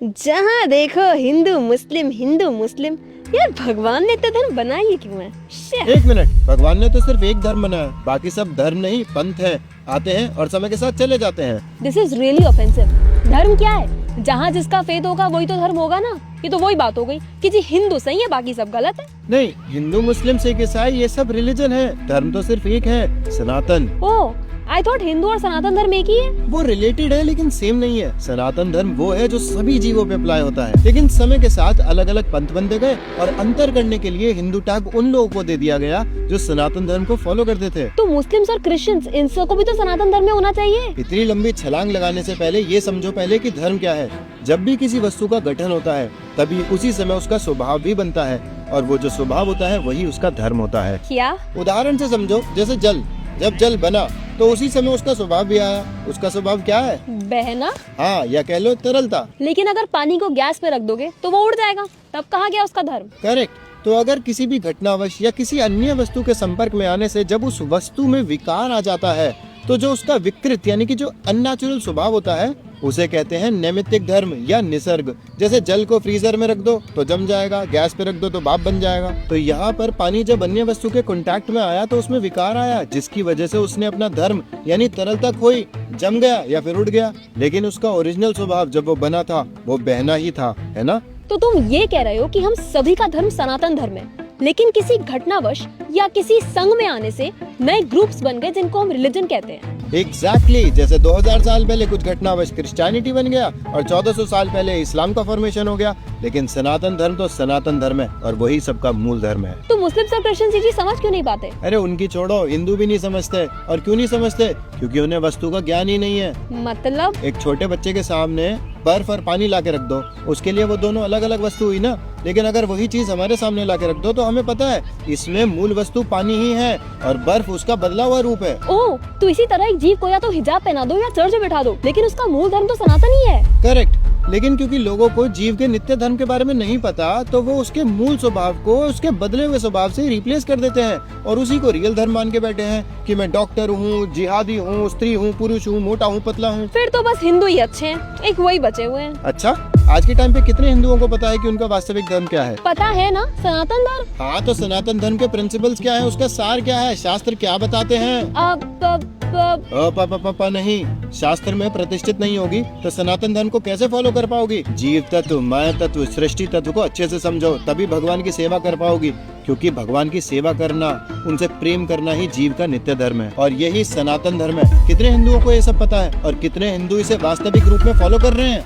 जहाँ देखो हिंदू मुस्लिम। यार भगवान ने तो धर्म बनाई क्यों है? एक मिनट, भगवान ने तो सिर्फ एक धर्म बनाया, बाकी सब धर्म नहीं पंथ है, आते हैं और समय के साथ चले जाते हैं। This is really offensive. धर्म क्या है? जहाँ जिसका फेथ होगा वही तो धर्म होगा ना। ये तो वही बात हो गई कि जी हिंदू सही है बाकी सब गलत है। नहीं, हिंदू मुस्लिम सिख ईसाई ये सब रिलीजन है, धर्म तो सिर्फ एक है, सनातन। ओह, आई थॉट हिंदू और सनातन धर्म एक ही है। वो रिलेटेड है लेकिन सेम नहीं है। सनातन धर्म वो है जो सभी जीवों पे अप्लाई होता है, लेकिन समय के साथ अलग अलग पंथ बनते गए और अंतर करने के लिए हिंदू टैग उन लोगों को दे दिया गया जो सनातन धर्म को फॉलो करते थे। तो मुस्लिम्स और क्रिश्चियंस इन सबको भी तो सनातन धर्म में होना चाहिए। इतनी लंबी छलांग लगाने से पहले ये समझो पहले कि धर्म क्या है। जब भी किसी वस्तु का गठन होता है तभी उसी समय उसका स्वभाव भी बनता है, और वो जो स्वभाव होता है वही उसका धर्म होता है। क्या? उदाहरण से समझो, जैसे जल, जब जल बना तो उसी समय उसका स्वभाव भी आया। उसका स्वभाव क्या है? बहना। हाँ, या कह लो तरलता। लेकिन अगर पानी को गैस पे रख दोगे तो वो उड़ जाएगा, तब कहाँ गया उसका धर्म? करेक्ट। तो अगर किसी भी घटनावश या किसी अन्य वस्तु के संपर्क में आने से जब उस वस्तु में विकार आ जाता है तो जो उसका विकृत यानी कि जो अननेचुरल स्वभाव होता है उसे कहते हैं नैमित्तिक धर्म या निसर्ग। जैसे जल को फ्रीजर में रख दो तो जम जाएगा, गैस पे रख दो तो भाप बन जाएगा। तो यहाँ पर पानी जब अन्य वस्तु के कांटेक्ट में आया तो उसमें विकार आया, जिसकी वजह से उसने अपना धर्म यानी तरलता खोई, जम गया या फिर उड़ गया। लेकिन उसका ओरिजिनल स्वभाव जब वो बना था वो बहना ही था, है ना? तो तुम ये कह रहे हो कि हम सभी का धर्म सनातन धर्म है, लेकिन किसी घटनावश या किसी संघ में आने से नए ग्रुप्स बन गए जिनको हम रिलीजन कहते हैं। एग्जैक्टली। जैसे 2000 साल पहले कुछ घटनावश क्रिश्चियनिटी बन गया और 1400 साल पहले इस्लाम का फॉर्मेशन हो गया, लेकिन सनातन धर्म तो सनातन धर्म है और वही सबका मूल धर्म है। तो मुस्लिम और क्रिश्चियन जी समझ क्यों नहीं पाते? अरे उनकी छोड़ो, हिंदू भी नहीं समझते। और क्यों नहीं समझते? क्योंकि उन्हें वस्तु का ज्ञान ही नहीं है। मतलब? एक छोटे बच्चे के सामने बर्फ और पानी ला के रख दो, उसके लिए वो दोनों अलग अलग वस्तु हुई ना। लेकिन अगर वही चीज हमारे सामने ला के रख दो तो हमें पता है इसमें मूल वस्तु पानी ही है और बर्फ उसका बदला हुआ रूप है। ओह, तो इसी तरह एक जीव को या तो हिजाब पहना दो या चर्च में बैठा दो, लेकिन उसका मूल धर्म तो सनातन ही है। करेक्ट। लेकिन क्योंकि लोगों को जीव के नित्य धर्म के बारे में नहीं पता तो वो उसके मूल स्वभाव को उसके बदले हुए स्वभाव से रिप्लेस कर देते हैं और उसी को रियल धर्म मान के बैठे हैं कि मैं डॉक्टर हूँ, जिहादी हूँ, स्त्री हूँ, पुरुष हूँ, मोटा हूँ, पतला हूँ। फिर तो बस हिंदू ही अच्छे हैं, एक वही बचे हुए हैं। अच्छा, आज के टाइम पे कितने हिंदुओं को पता है कि उनका वास्तविक धर्म क्या है? पता है ना, सनातन धर्म। हाँ, तो सनातन धर्म के प्रिंसिपल्स क्या है, उसका सार क्या है, शास्त्र क्या बताते हैं? नहीं, शास्त्र में प्रतिष्ठित नहीं होगी तो सनातन धर्म को कैसे फॉलो कर पाओगी? जीव तत्व, माया तत्व, सृष्टि तत्व को अच्छे से समझो, तभी भगवान की सेवा कर पाओगी। क्योंकि भगवान की सेवा करना, उनसे प्रेम करना ही जीव का नित्य धर्म है और यही सनातन धर्म है। कितने हिंदुओं को ये सब पता है और कितने हिंदू इसे वास्तविक रूप में फॉलो कर रहे हैं?